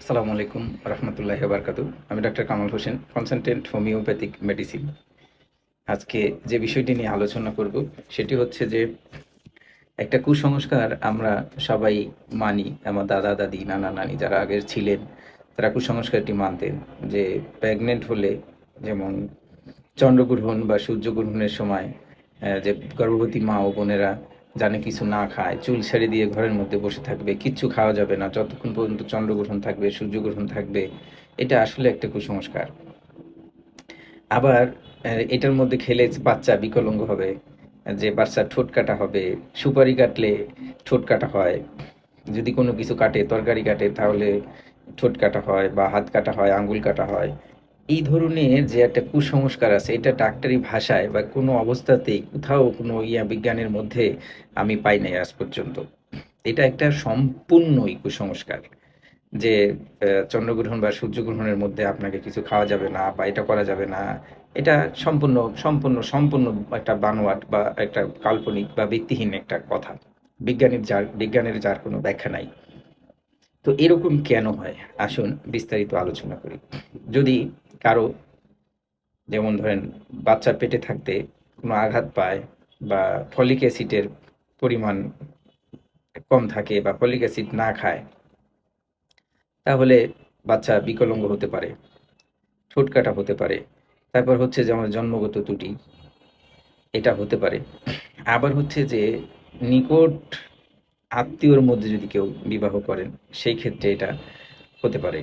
আসসালামু আলাইকুম রহমতুল্লাহি বারকাতু। আমি doctor Kamal Hossain, consultant homeopathic medicine. আজকে যে বিষয়টি নিয়ে আলোচনা করব সেটি হচ্ছে যে একটা কুসংস্কার আমরা সবাই মানি। আমার দাদা দাদি নানা নানি যারা আগের ছিলেন তারা কুসংস্কারটি মানতেন যে প্রেগনেন্ট হলে, যেমন চন্দ্রগ্রহণ বা সূর্যগ্রহণের সময় যে গর্ভবতী মা ও বোনেরা জানে কিছু না খায়, চুল ছেড়ে দিয়ে ঘরের মধ্যে বসে থাকবে, কিচ্ছু খাওয়া যাবে না যতক্ষণ পর্যন্ত চন্দ্রগ্রহণ থাকবে, সূর্যগ্রহণ থাকবে। এটা আসলে একটা কুসংস্কার। আবার এটার মধ্যে খেলে বাচ্চা বিকলাঙ্গ হবে, যে বাচ্চার ঠোঁট কাটা হবে, সুপারি কাটলে ঠোঁট কাটা হয়, যদি কোনো কিছু কাটে, তরকারি কাটে, তাহলে ঠোঁট কাটা হয় বা হাত কাটা হয়, আঙ্গুল কাটা হয়। এই ধরনের যে একটা কুসংস্কার আছে, এটা ডাক্তারি ভাষায় বা কোনো অবস্থাতেই কোথাও কোনো বিজ্ঞানের মধ্যে আমি পাই নাই আজ পর্যন্ত। এটা একটা সম্পূর্ণই কুসংস্কার যে চন্দ্রগ্রহণ বা সূর্যগ্রহণের মধ্যে আপনাকে কিছু খাওয়া যাবে না বা এটা করা যাবে না। এটা সম্পূর্ণ সম্পূর্ণ সম্পূর্ণ একটা বানোয়াট বা একটা কাল্পনিক বা ভিত্তিহীন একটা কথা। বিজ্ঞানের যার কোনো ব্যাখ্যা নাই। তো এরকম কেন হয়? আসুন বিস্তারিত আলোচনা করি। যদি কারো, যেমন ধরেন, বাচ্চার পেটে থাকতে কোনো আঘাত পায় বা ফলিক অ্যাসিডের পরিমাণ কম থাকে বা ফলিক অ্যাসিড না খায়, তাহলে বাচ্চা বিকলাঙ্গ হতে পারে, ঠোঁট কাটা হতে পারে। তারপর হচ্ছে যে আমার জন্মগত ত্রুটি, এটা হতে পারে। আবার হচ্ছে যে নিকট আত্মীয়র মধ্যে যদি কেউ বিবাহ করেন, সেই ক্ষেত্রে এটা হতে পারে।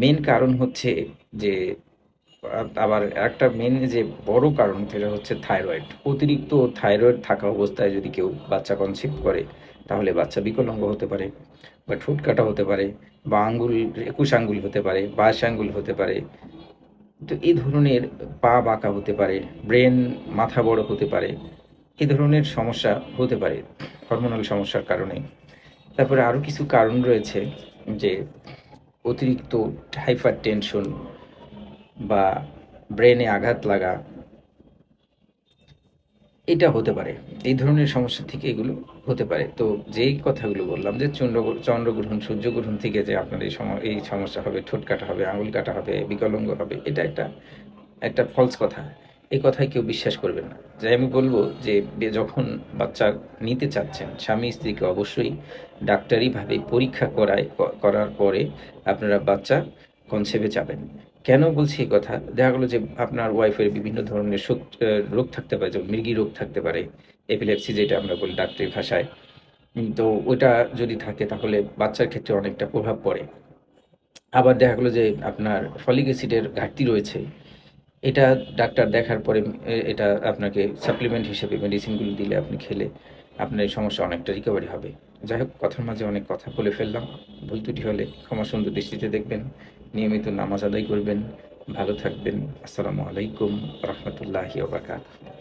মেন কারণ হচ্ছে যে আবার একটা মেন যে বড় কারণ সেটা হচ্ছে থাইরয়েড। অতিরিক্ত থাইরয়েড থাকা অবস্থায় যদি কেউ বাচ্চা কনসিভ করে, তাহলে বাচ্চা বিকলাঙ্গ হতে পারে বা ঠোঁট কাটা হতে পারে বা আঙ্গুল, ২১ আঙ্গুল হতে পারে, ২২ আঙ্গুল হতে পারে। তো এই ধরনের পা বাঁকা হতে পারে, ব্রেন, মাথা বড় হতে পারে। এই ধরনের সমস্যা হতে পারে হরমোনাল সমস্যার কারণে। তারপরে আরও কিছু কারণ রয়েছে, যে অতিরিক্ত হাইপার টেনশন বা ব্রেনে আঘাত লাগা, এটা হতে পারে। এই ধরনের সমস্যা থেকে এগুলো হতে পারে। তো যেই কথাগুলো বললাম যে চন্দ্রগ্রহণ, সূর্যগ্রহণ থেকে যে আপনার এই সমস্যা হবে, ঠোঁট কাটা হবে, আঙুল কাটা হবে, বিকলাঙ্গ হবে, এটা একটা একটা ফলস কথা। এই কথায় কেউ বিশ্বাস করবেন না। যে আমি বলব যে যখন বাচ্চা নিতে চাচ্ছেন, স্বামী স্ত্রীকে অবশ্যই ডাক্তারিভাবে পরীক্ষা করার পরে আপনারা বাচ্চা কনসেপ্টে যাবেন। কেন বলছি এই কথা? দেখা গেল যে আপনার ওয়াইফের বিভিন্ন ধরনের রোগ থাকতে পারে, যেমন মৃগী রোগ থাকতে পারে, এপিলেপসি যেটা আমরা বলি ডাক্তারি ভাষায়। তো ওইটা যদি থাকে তাহলে বাচ্চার ক্ষেত্রে অনেকটা প্রভাব পড়ে। আবার দেখা গেল যে আপনার ফলিক অ্যাসিডের ঘাটতি রয়েছে। এটা ডাক্তার দেখার পরে এটা আপনাকে সাপ্লিমেন্ট হিসেবে মেডিসিনগুলো দিলে আপনি খেলে আপনার এই সমস্যা অনেকটা রিকভারি হবে। যাই হোক, কথার মাঝে অনেক কথা বলে ফেললাম। ভুল ত্রুটি হলে ক্ষমা সুন্দর দৃষ্টিতে দেখবেন। নিয়মিত নামাজ আদায় করবেন। ভালো থাকবেন। আসসালামু আলাইকুম রহমতুল্লাহি ওয়া বারাকাতুহু।